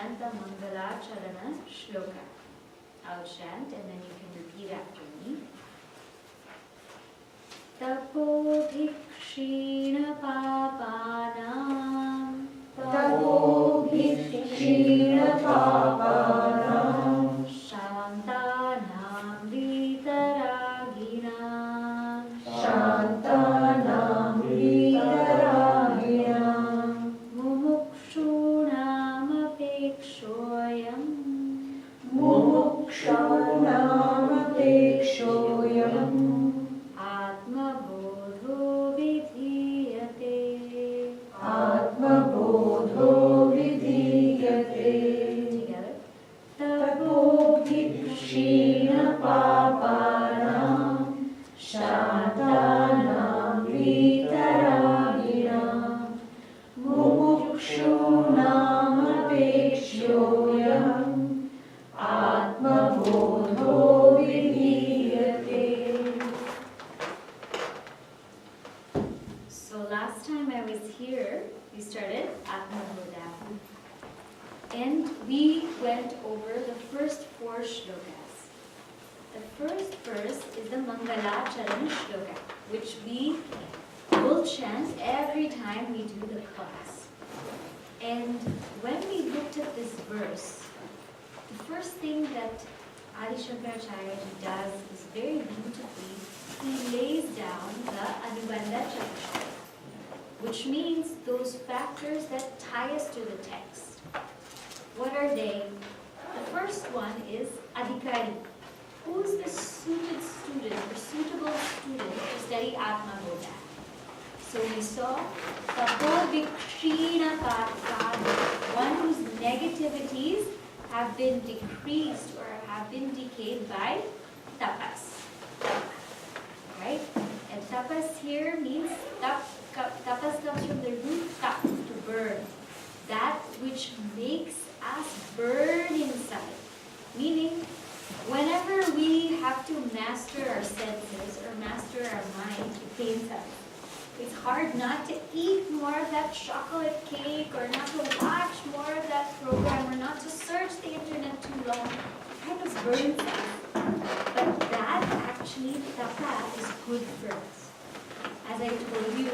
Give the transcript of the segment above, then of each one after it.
chant the Mangalacharana shloka. I'll chant and then you can repeat after me. Tapobhikshina papanam, Tapobhikshina papanam, Shantanam vitaraginam, Shantanam vitaraginam, Mumukshunam apekshoyam, Mumukshunam apekshoyam, AtmaBodho vidhiyate. AtmaBodho vidhiyate. Together. Tapobhikshina papanam, Shantanam vitaraginam, Mumukshunam apekshoyam, AtmaBodho vidhiyate. So last time I was here, we started AtmaBodha. And we went over the first 4 shlokas. The first verse is the Mangalacharana shloka, which we will chant every time we do the class. And when we looked at this verse, the first thing that Adi Shankaracharya does is very beautifully, he lays down the Anubandha Chatushta, which means those factors that tie us to the text. What are they? The first one is Adhikari. Who's the suited student or suitable student to study AtmaBodha? So we saw Tapobhikshina papanam, one whose negativities have been decreased or have been decayed by tapas. Right? And tapas here means tapas comes from the root tap, to burn. That which makes us burn inside. Meaning, whenever we have to master our senses or master our mind, it pains us. It's hard not to eat more of that chocolate cake or not to watch more of that program or not to search the internet too long. It kind of burns us. But that actually, tapa is good for us. As I told you,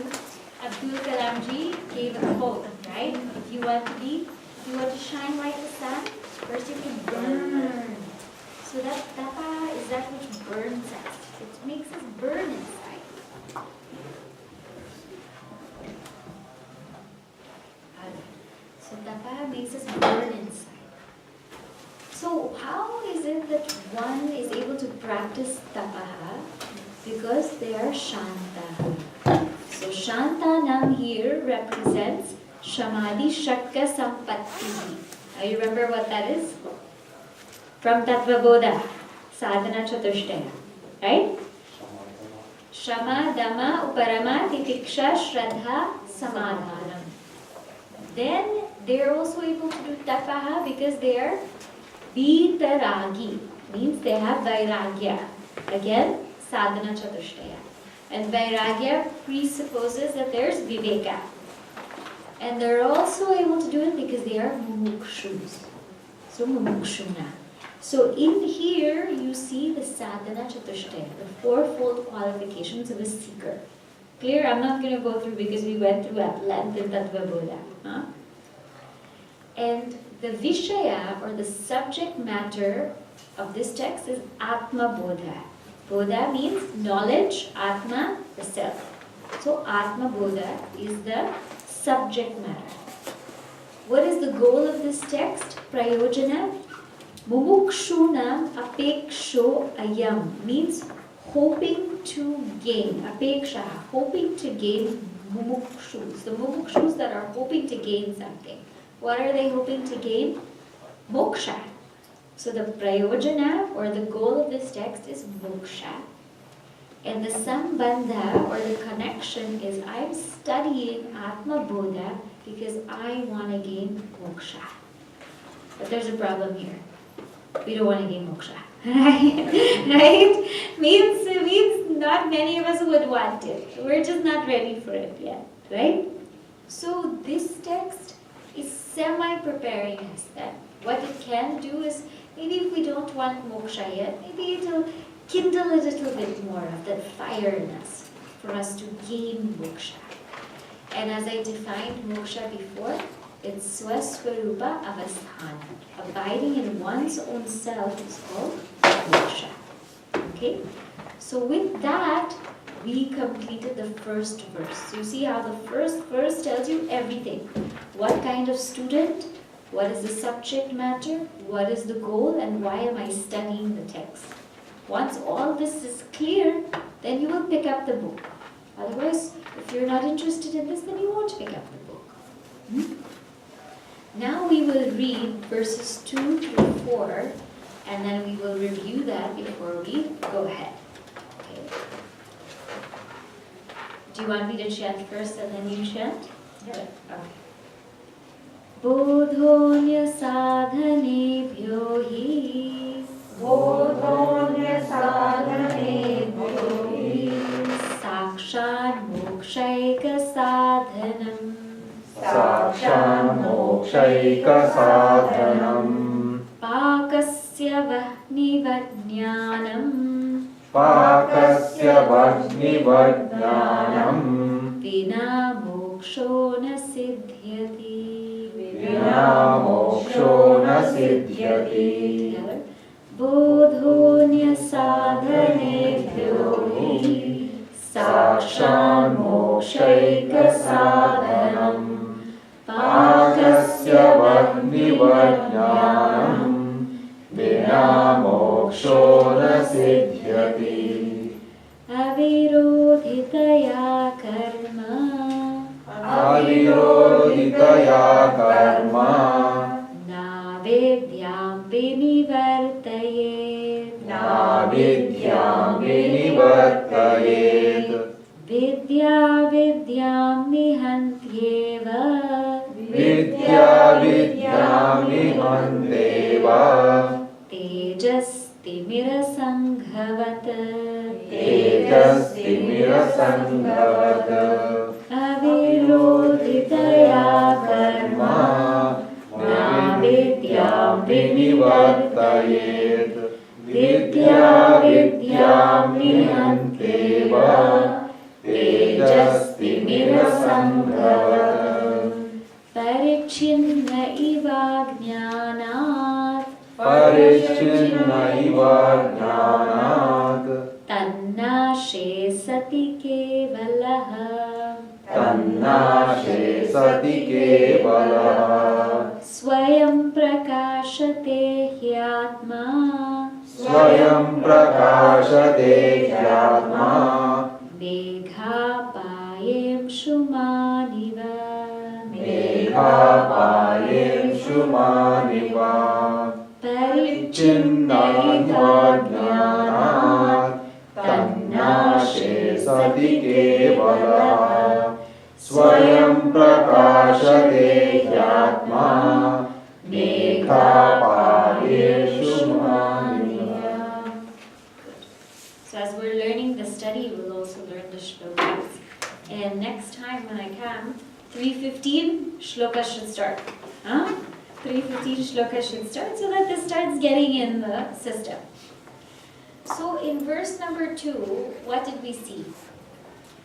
Abdul Kalam ji gave a quote, right? If you want to shine like the sun, first you can burn. So that tapa is that which burns us. It makes us burn inside. So tapa makes us burn inside. So how is it that one is able to practice tapaha? Because they are shanta. So Shantanam here represents Shamadhi Shakya Sampatti. You remember what that is? From AtmaBodha, Sadhana Chatushtaya. Right? Shama, Dama, Uparama, Titiksha, Shraddha, Samadhanam. Then they are also able to do tapaha because they are vitaragi. Means they have vairagya. Again, Sadhana Chatushtaya. And vairagya presupposes that there's viveka. And they're also able to do it because they are mumukshus. So mumukshuna. So in here you see the sadhana chatushtaya, the 4-fold qualifications of a seeker. Clear? I'm not going to go through because we went through at length in AtmaBodha. Huh? And the vishaya or the subject matter of this text is AtmaBodha. Bodha means knowledge, Atma, the self. So AtmaBodha is the subject matter. What is the goal of this text? Prayojana. Mumukshunam apeksho ayam means hoping to gain. Apeksha, hoping to gain mumukshus. The mumukshus that are hoping to gain something. What are they hoping to gain? Moksha. So the prayojana or the goal of this text is moksha. And the sambandha or the connection is I'm studying AtmaBodha because I want to gain moksha. But there's a problem here. We don't want to gain moksha. Right? Means not many of us would want it. We're just not ready for it yet. Right? So this text is semi-preparing us that what it can do is, maybe if we don't want moksha yet, maybe it'll kindle a little bit more of that fire in us for us to gain moksha. And as I defined moksha before, it's swaswarupa avasthana. Abiding in one's own self is called moksha. Okay? So with that, we completed the first verse. So you see how the first verse tells you everything. What kind of student, what is the subject matter, what is the goal, and why am I studying the text. Once all this is clear, then you will pick up the book. Otherwise, if you're not interested in this, then you won't pick up the book. Now we will read verses 2 through 4, and then we will review that before we go ahead. Okay. Do you want me to chant first and then you chant? Yeah. Okay. Bodhonya sadhanebhyo hi Bodhonya sadhanebhyo hi sakshat mokshaika sadhanam Sakshat mokshaika sadhanam pakasya vahnivajnanam Pakasya vajnivajnanam vina moksho na siddhyati. Vina moksho na siddhyati. Together. Bodhonya sadhanebhyo hi Sakshat mokshaika sadhanam Pakasya vajnivajnanam Vina moksho na siddhyati. avirodhitaya karma Avirodhitaya karma na vidyam vinivartayet Na vidyam vinivartayet vidya vidyam nihantyeva Vidya vidyam nihanteva tejastimirasanghvat Tejastimirasangavat avirodhitaya karma Na vidyam vinivartayet Vidya vidyam nihanteva Tejastimirasangavat parichinna iva jnanat Parichinna iva jnanat tannashe sati kevalaha Tannashe sati kevalah swayam prakashate hyatma Swayam prakashate hyatma meghapayem shumaniva Meghapayem shumaniva parichinna iva Jnanat Tannashe sati kevalah Swayam prakashate hyatma Meghapayem shumaniva. So as we're learning the study, we'll also learn the shlokas. And next time when I come, 3:15 shlokas should start. 3:15 shlokas should start so that this starts getting in the system. So in verse number 2, what did we see?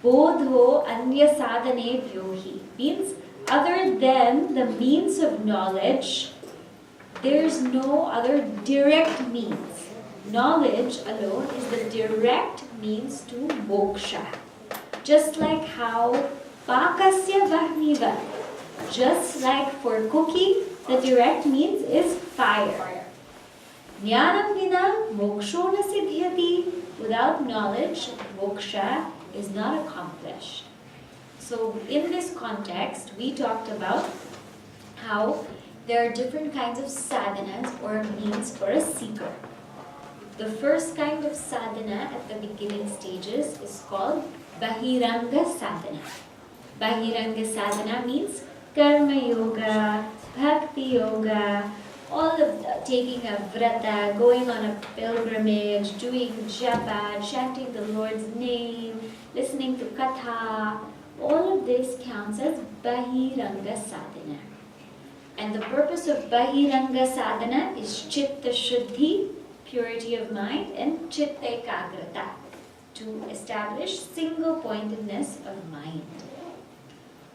Bodho anya sadhane bhyohi means other than the means of knowledge, there's no other direct means. Knowledge alone is the direct means to moksha. Just like how pakasya vahniva, just like for cooking, the direct means is fire. Jnanam vina moksho na siddhyati. Without knowledge, moksha is not accomplished. So in this context, we talked about how there are different kinds of sadhanas or means for a seeker. The first kind of sadhana at the beginning stages is called Bahiranga sadhana. Bahiranga sadhana means karma yoga, bhakti yoga, all of the, taking a vrata, going on a pilgrimage, doing japa, chanting the Lord's name, listening to katha, all of this counts as Bahiranga sadhana. And the purpose of Bahiranga sadhana is Chitta Shuddhi, purity of mind, and Chitta Ekagrata, to establish single-pointedness of mind.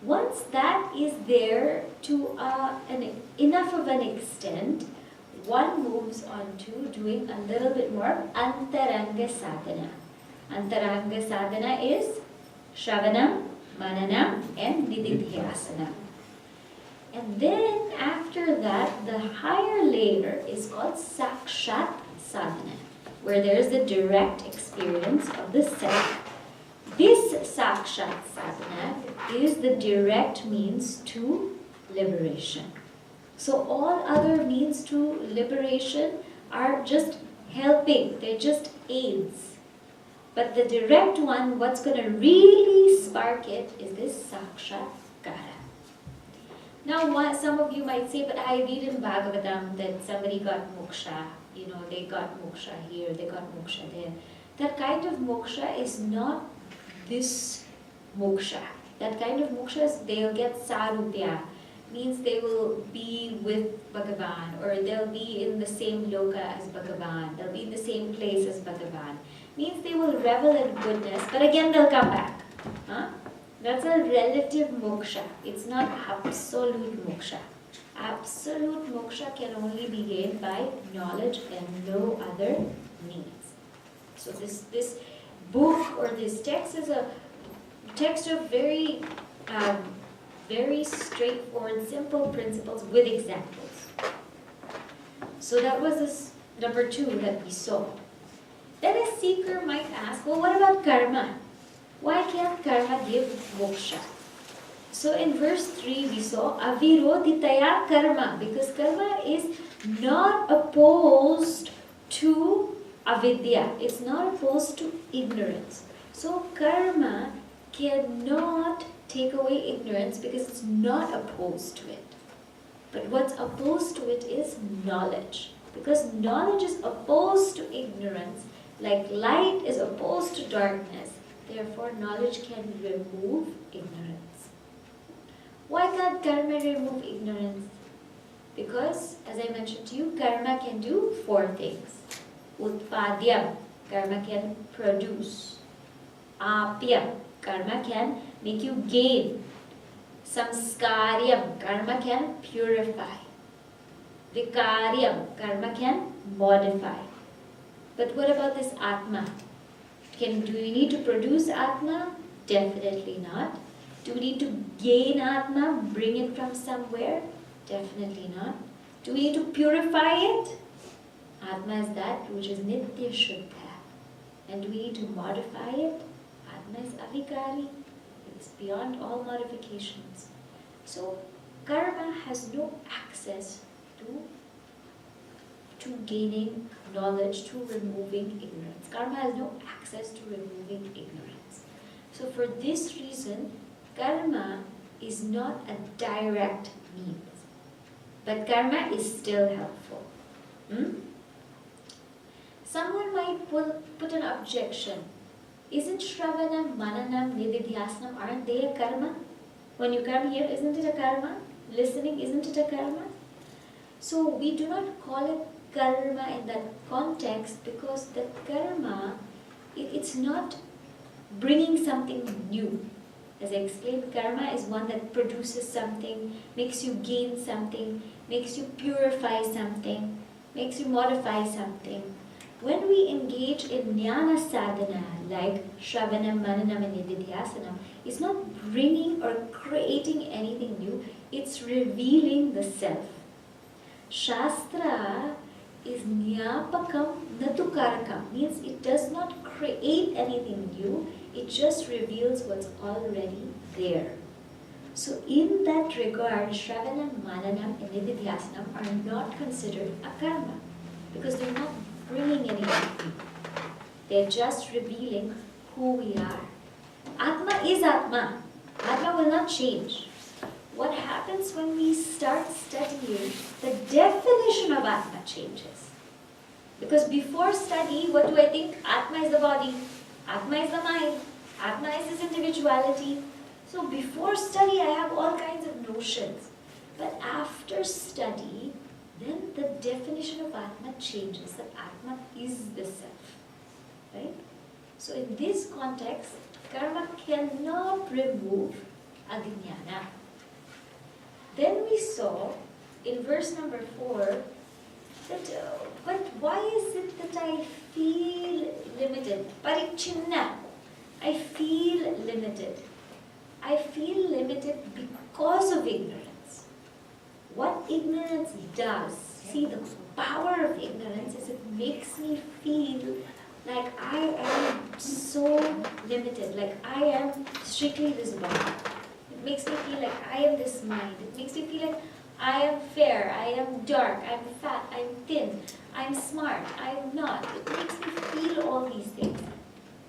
Once that is there to enough of an extent, one moves on to doing a little bit more Antaranga sadhana. Antaranga sadhana is Shravanam, Mananam, and Nididhyasana. And then after that, the higher layer is called Sakshat sadhana, where there is the direct experience of the self. This Sakshat sadhana is the direct means to liberation. So all other means to liberation are just helping, they're just aids. But the direct one, what's going to really spark it is this Sakshatkara. Now, some of you might say, but I read in Bhagavatam that somebody got moksha. They got moksha here, they got moksha there. That kind of moksha is not this moksha. That kind of moksha is they'll get sarupya, means they will be with Bhagavan, or they'll be in the same loka as Bhagavan, they'll be in the same place as Bhagavan. Means they will revel in goodness, but again they'll come back. That's a relative moksha. It's not absolute moksha. Absolute moksha can only be gained by knowledge and no other means. So this book or this text is a text of very straightforward, simple principles with examples. So that was this number 2 that we saw. Then a seeker might ask, well, what about karma? Why can't karma give moksha? So in verse 3 we saw avirodhitaya karma, because karma is not opposed to avidya. It's not opposed to ignorance. So karma cannot take away ignorance because it's not opposed to it. But what's opposed to it is knowledge. Because knowledge is opposed to ignorance, like light is opposed to darkness. Therefore, knowledge can remove ignorance. Why can't karma remove ignorance? Because, as I mentioned to you, karma can do 4 things. Utpadyam, karma can produce. Apyam, karma can make you gain. Samskaryam, karma can purify. Vikaryam, karma can modify. But what about this Atma? Do we need to produce Atma? Definitely not. Do we need to gain Atma, bring it from somewhere? Definitely not. Do we need to purify it? Atma is that which is Nitya Shuddha. And do we need to modify it? Atma is Avikari. It's beyond all modifications. So karma has no access to gaining knowledge, to removing ignorance. Karma has no access to removing ignorance. So for this reason, karma is not a direct means. But karma is still helpful. Someone might put an objection. Isn't Shravanam, Mananam, Nididhyasanam, aren't they a karma? When you come here, isn't it a karma? Listening, isn't it a karma? So we do not call it karma in that context because the karma, it's not bringing something new. As I explained, karma is one that produces something, makes you gain something, makes you purify something, makes you modify something. When we engage in jnana sadhana, like Shravanam, Mananam, and Nididhyasanam, it's not bringing or creating anything new, it's revealing the self. Shastra is nyapakam natukarakam, means it does not create anything new, it just reveals what's already there. So in that regard, Shravanam, Mananam, and Nididhyasanam are not considered a karma because they're not bringing anything new. They're just revealing who we are. Atma is Atma. Atma will not change. What happens when we start studying, the definition of Atma changes. Because before study, what do I think? Atma is the body. Atma is the mind. Atma is this individuality. So before study, I have all kinds of notions. But after study, then the definition of Atma changes, that Atma is the self. Right? So in this context, karma cannot remove ajnana. Then we saw in verse number 4 that, but why is it that I feel limited? Parichinna. I feel limited. I feel limited because of ignorance. What ignorance does, see, the power of ignorance is it makes me feel like I am so limited, like I am strictly this body. It makes me feel like I am this mind. It makes me feel like I am fair, I am dark, I'm fat, I'm thin, I'm smart, I'm not. It makes me feel all these things.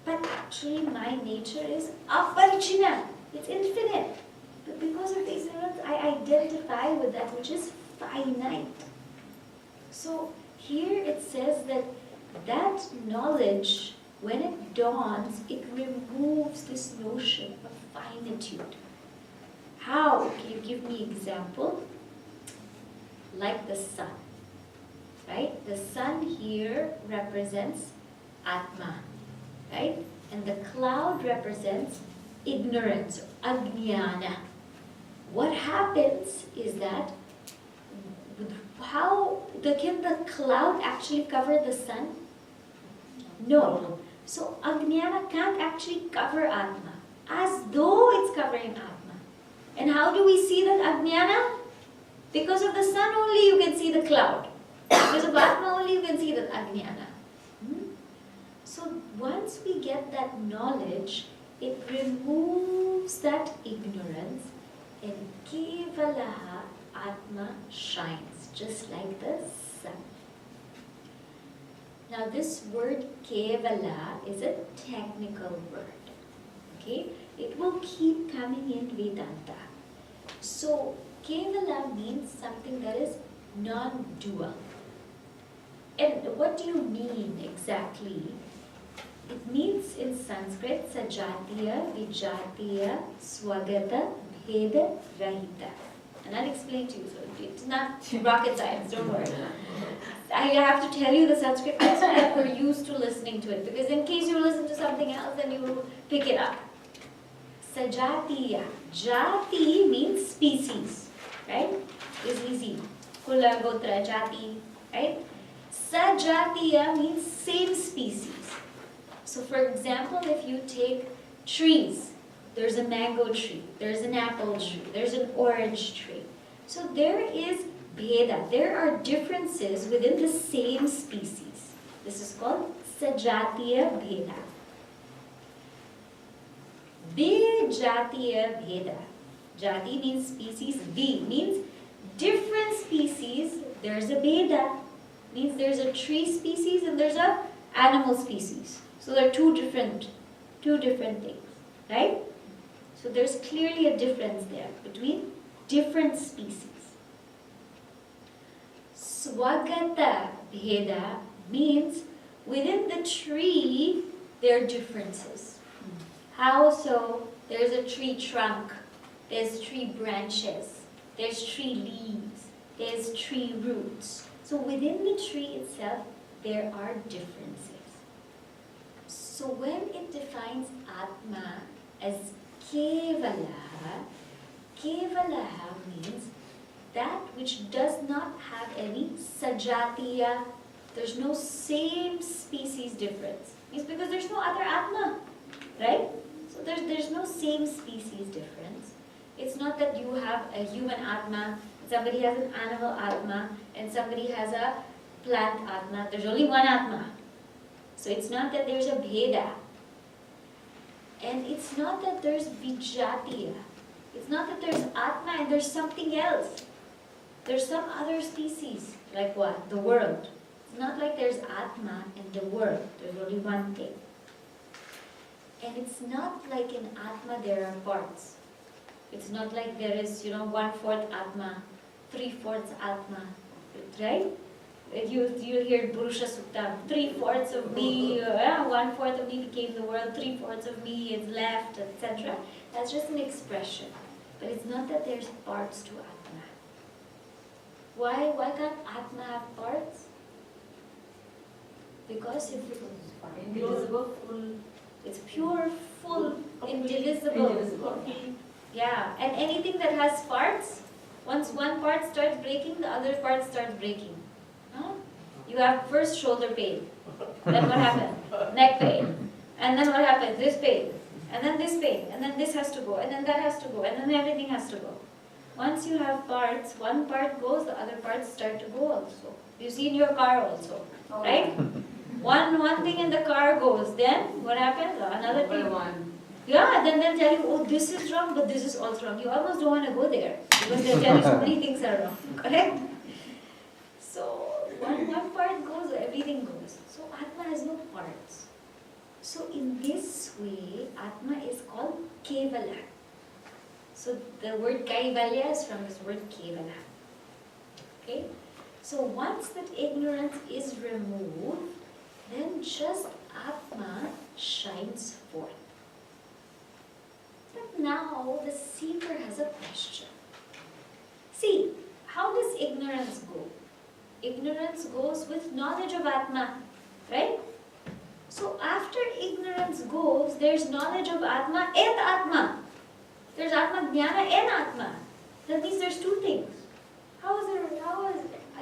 But actually my nature is aparichina. It's infinite. But because of the ignorance, I identify with that which is finite. So here it says that that knowledge, when it dawns, it removes this notion of finitude. How? Can you give me example? Like the sun, right? The sun here represents Atma, right? And the cloud represents ignorance, ajnana. What happens is that, can the cloud actually cover the sun? No. So ajnana can't actually cover Atma, as though it's covering Atma. And how do we see that ajnana? Because of the sun only you can see the cloud. Because of Atma only you can see the ajnana. So once we get that knowledge, it removes that ignorance, and Kevalaha Atma shines, just like the sun. Now this word Kevala is a technical word. Okay? It will keep coming in Vedanta. So Kevala means something that is non-dual. And what do you mean exactly? It means in Sanskrit, Sajatiya, Vijatiya, Swagata, Bheda, Rahita. And I'll explain to you, so it's not rocket science, don't worry. I have to tell you the Sanskrit so that we're used to listening to it, because in case you listen to something else, then you will pick it up. Sajatiya. Jati means species, right? It's easy. Kula, Gotra, Jati, right? Sajatiya means same species. So for example, if you take trees, there's a mango tree, there's an apple tree, there's an orange tree. So there is bheda. There are differences within the same species. This is called Sajatiya bheda. Vijatiya bheda. Jati means species, Vi means different species. There's a bheda, means there's a tree species and there's a animal species. So there are two different things, right? So there's clearly a difference there between different species. Swagata bheda means within the tree there are differences. How so? There's a tree trunk, there's tree branches, there's tree leaves, there's tree roots. So within the tree itself there are differences. So when it defines Atma as Kevalaha, Kevalaha means that which does not have any Sajatiya. There's no same species difference. It's because there's no other Atma, right? So there's no same species difference. It's not that you have a human Atma, somebody has an animal Atma, and somebody has a plant Atma. There's only one Atma. So it's not that there's a bheda. And it's not that there's vijatiya. It's not that there's Atma and there's something else. There's some other species. Like what? The world. It's not like there's Atma and the world. There's only one thing. And it's not like in Atma there are parts. It's not like there is, 1/4 Atma, 3/4 Atma, right? You hear Purusha Sukta, 3/4 of me, 1/4 of me became the world, 3/4 of me is left, etc. That's just an expression. But it's not that there's parts to Atma. Why can't Atma have parts? Because if Indivisible, full, it's pure, full, indivisible. Yeah, and anything that has parts, once one part starts breaking, the other part starts breaking. Huh? You have first shoulder pain, then what happened? Neck pain, and then what happened? This pain, and then this pain, and then this has to go, and then that has to go, and then everything has to go. Once you have parts, one part goes, the other parts start to go also. You see in your car also, right? One thing in the car goes, then what happens? Another thing. Yeah, then they'll tell you, oh, this is wrong, but this is also wrong. You almost don't want to go there because they'll tell you so many things are wrong, correct? So one part goes, everything goes. So Atma has no parts. So in this way, Atma is called Kevala. So the word Kaivalya is from this word Kevala. Okay? So once that ignorance is removed, then just Atma shines forth. But now the seeker has a question. See, how does ignorance go? Ignorance goes with knowledge of Atma, right? So after ignorance goes, there's knowledge of Atma and Atma. There's Atma Jnana and Atma. That means there's two things.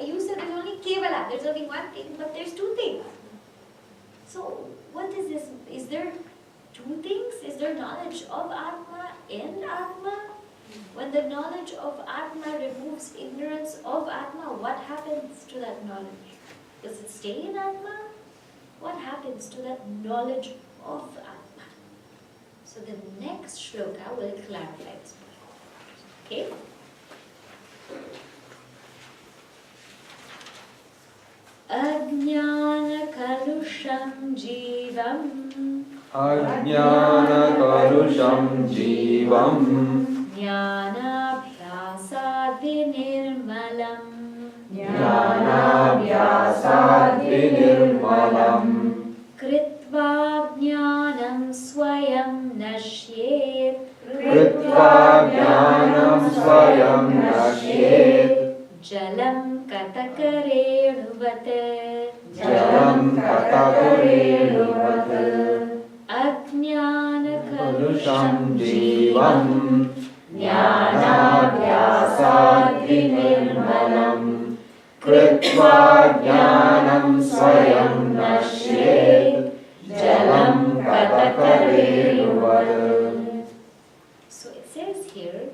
You said there's only Kevala, there's only one thing, but there's two things. So what is this? Is there two things? Is there knowledge of Atma and Atma? When the knowledge of Atma removes ignorance of Atma, what happens to that knowledge? Does it stay in Atma? What happens to that knowledge of Atma? So the next shloka will clarify this. Okay? Ajnana-kalusham jivam Ajnana-kalusham jivam Jnana-bhyasad-vinirmalam Jnana-bhyasad-vinirmalam Kritva jnanam swayam nashyet Kritva jnanam swayam nashyet Jalam katakarenuvat Jalam katakarenuvat Ajnana-kalusham jivam Jnana-bhyasad-vinirmalam Kritva jnanam swayam nashyet Jalam katakarenuvat. So it says here,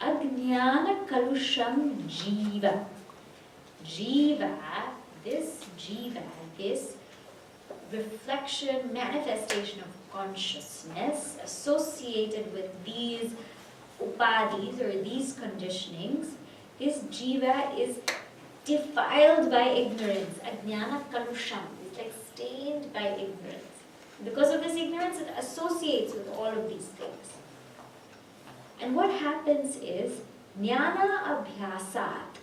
Ajnana-kalusham jiva. Jiva, this reflection, manifestation of consciousness associated with these upadhis or these conditionings, this jiva is defiled by ignorance. Ajnana-kalusham is like stained by ignorance. Because of this ignorance, it associates with all of these things. And what happens is, jnana abhyasat,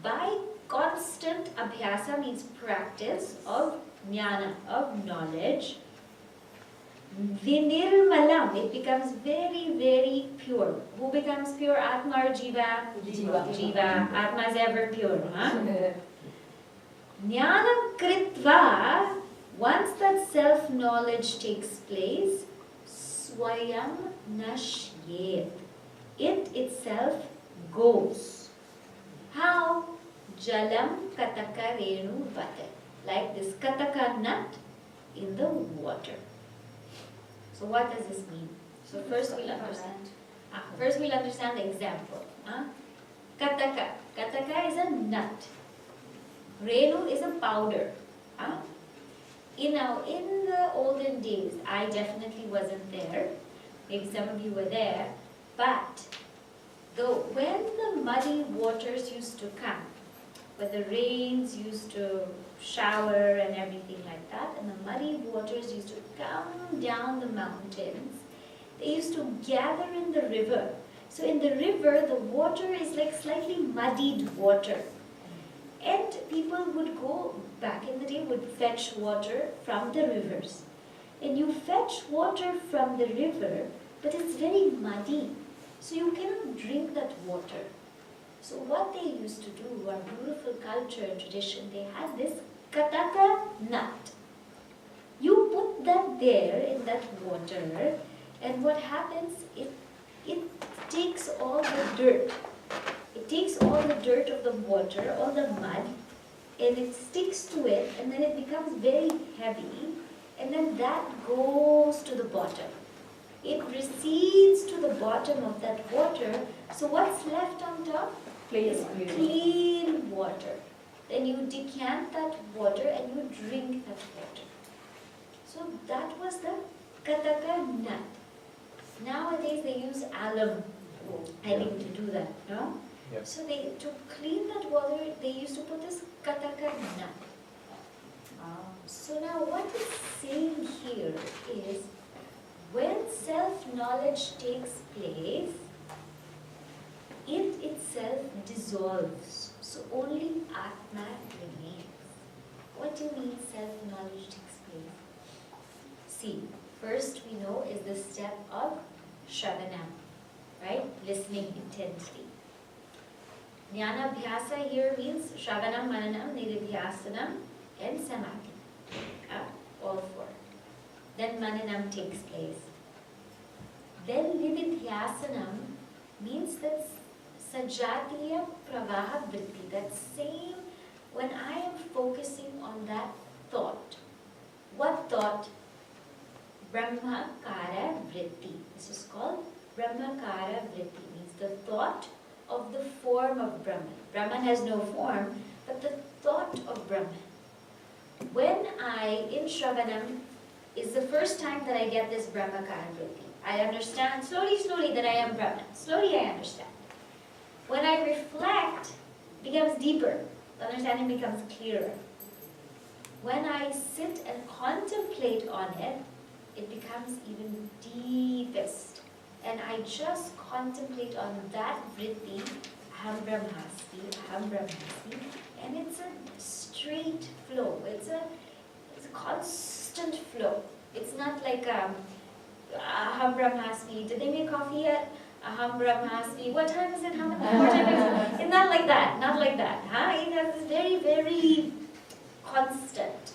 by constant abhyasa means practice of jnana, of knowledge, vinirmalam, it becomes very, very pure. Who becomes pure? Atma or Jiva? Jiva. Atma is ever pure. Huh? Jnana kritva, once that self-knowledge takes place, swayam nashyet, it itself goes. How? Jalam kataka renu vate, like this kataka nut in the water. So what does this mean? So first we'll understand. First we'll understand the example. Kataka. Kataka is a nut. Renu is a powder. In the olden days, I definitely wasn't there. Maybe some of you were there. But when the muddy waters used to come, when the rains used to shower and everything like that, and the muddy waters used to come down the mountains, they used to gather in the river. So in the river, the water is like slightly muddied water. And people would go, back in the day, would fetch water from the rivers. And you fetch water from the river, but it's very muddy. So you cannot drink that water. So what they used to do, our beautiful culture and tradition, they had this kataka nut. You put that there in that water, and what happens, it takes all the dirt. It takes all the dirt of the water, all the mud, and it sticks to it, and then it becomes very heavy, and then that goes to the bottom. It recedes to the bottom of that water, so what's left on top is clean water. Then you decant that water and you drink that water. So that was the kataka nut. Nowadays they use alum, I think, to do that, no? Yes. So to clean that water, they used to put this kataka nut. So now what it's saying here is, when self-knowledge takes place, it itself dissolves. So only Atma remains. What do you mean self-knowledge takes place? See, first we know is the step of Shravanam, right? Listening intently. Jnana Bhyasa here means Shravanam, Mananam, Nididhyasanam, and Samadhi. All four. Then Mananam takes place. Then Nididhyasanam means that Sajatiya Pravaha Vritti, that same, when I am focusing on that thought. What thought? Brahmakara Vritti. This is called Brahmakara Vritti, means the thought of the form of Brahman. Brahman has no form, but the thought of Brahman. When in Shravanam, is the first time that I get this Brahmakara Vritti. I understand slowly that I am Brahman. Slowly I understand. When I reflect, it becomes deeper. The understanding becomes clearer. When I sit and contemplate on it, it becomes even deepest. And I just contemplate on that vritti, aham brahmasmi, and it's a straight flow. It's a constant flow. It's not like aham brahmasmi. Did they make coffee yet? Aham brahmasmi. What time is it? What time is it? It's not like that. Not like that. Huh? It is very, very constant.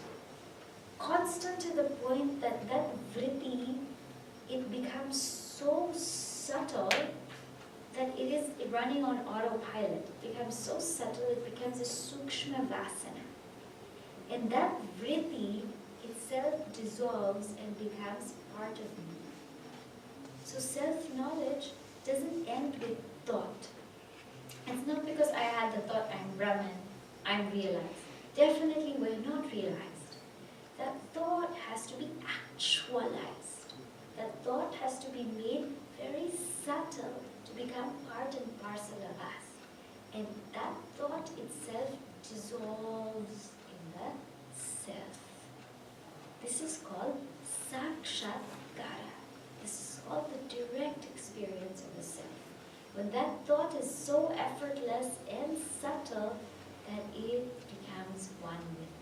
Constant to the point that that vritti, it becomes so subtle that it is running on autopilot. It becomes so subtle, it becomes a sukshma vasana. And that vritti itself dissolves and becomes part of me. So self-knowledge doesn't end with thought. It's not because I had the thought, I'm Brahman, I'm realized. Definitely we're not realized. That thought has to be actualized. That thought has to be made very subtle to become part and parcel of us. And that thought itself dissolves in the self. This is called sakshatkara. This is called the direct experience of the self. When that thought is so effortless and subtle that it becomes one with me.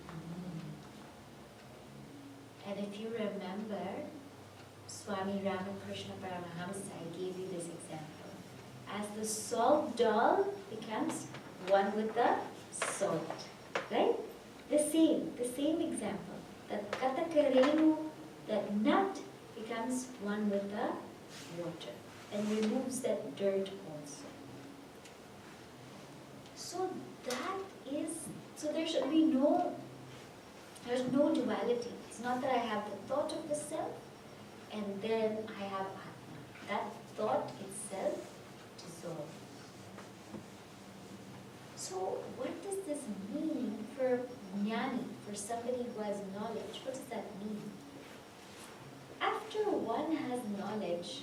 And if you remember, Swami Ramakrishna Paramahamsa, I gave you this example. As the salt doll becomes one with the salt, right? The same example. That katakarenu, that nut, becomes one with the water and removes that dirt also. So there should be there's no duality. It's not that I have the thought of the self and then I have Atma. That thought itself dissolves. So what does this mean for jnani, for somebody who has knowledge? What does that mean? After one has knowledge,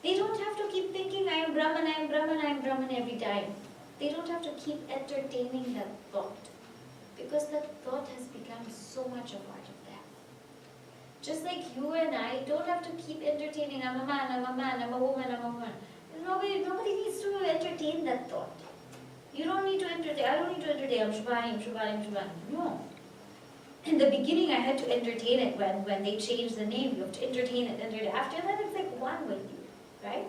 they don't have to keep thinking, I am Brahman, I am Brahman, I am Brahman every time. They don't have to keep entertaining that thought, because that thought has become so much a part of them. Just like you and I don't have to keep entertaining, I'm a man, I'm a man, I'm a woman, I'm a woman. Nobody needs to entertain that thought. You don't need to entertain, I don't need to entertain, I'm Shubhani, I'm Shubhani, I'm Shubhani. No. In the beginning I had to entertain it when they changed the name. You have to entertain it. After that it's like one with you, right?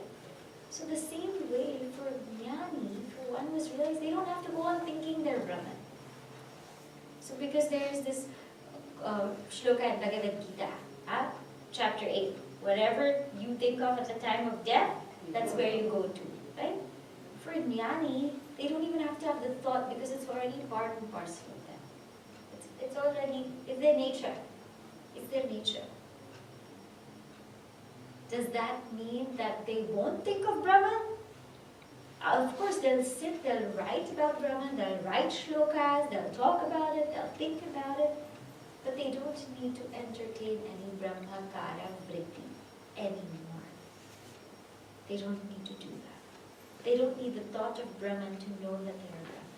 So the same way for jnani, for one was realized they don't have to go on thinking they're Brahman. So because there is this shloka in Bhagavad Gita, chapter 8, whatever you think of at the time of death, that's where you go to, right? For jnani, they don't even have to have the thought because it's already part and parcel of them. It's already, it's their nature. It's their nature. Does that mean that they won't think of Brahman? Of course, they'll sit, they'll write about Brahman, they'll write shlokas, they'll talk about it, they'll think about it, but they don't need to entertain any Brahmakara vritti anymore. They don't need to do that. They don't need the thought of Brahman to know that they are Brahman.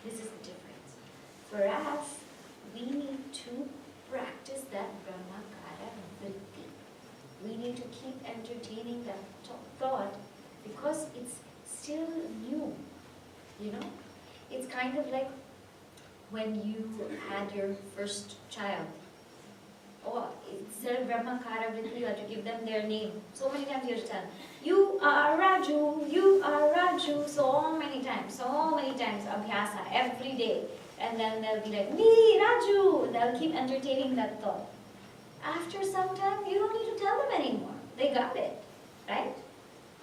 This is the difference. For us, we need to practice that Brahmakara vritti. We need to keep entertaining that thought because it's still new, you know? It's kind of like when you had your first child. Or instead of Brahmakara vritti, you have to give them their name. So many times you have to tell them, you are Raju, you are Raju, so many times, abhyasa, every day. And then they'll be like, me, Raju, and they'll keep entertaining that thought. After some time, you don't need to tell them anymore. They got it, right?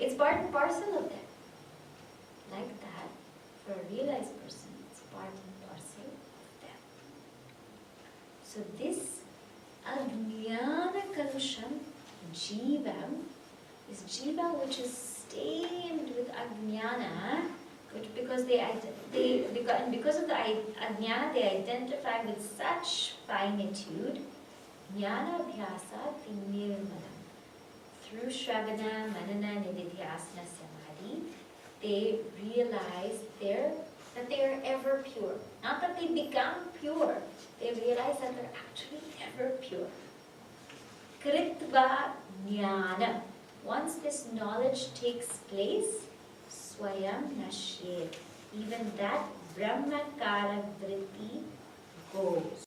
It's part and parcel of them. Like that, for a realized person, it's part and parcel of them. So this ajnana kalusham, jivam, is jiva which is stained with ajnana, because of the ajnana they identify with such finitude. Jnana abhyasa nirmalam. Through Shravana, Manana, Nididhyasana, Samadhi, they realize that they are ever pure. Not that they become pure, they realize that they're actually ever pure. Kritva jnana. Once this knowledge takes place, swayam nashyet. Even that Brahmakara vritti goes.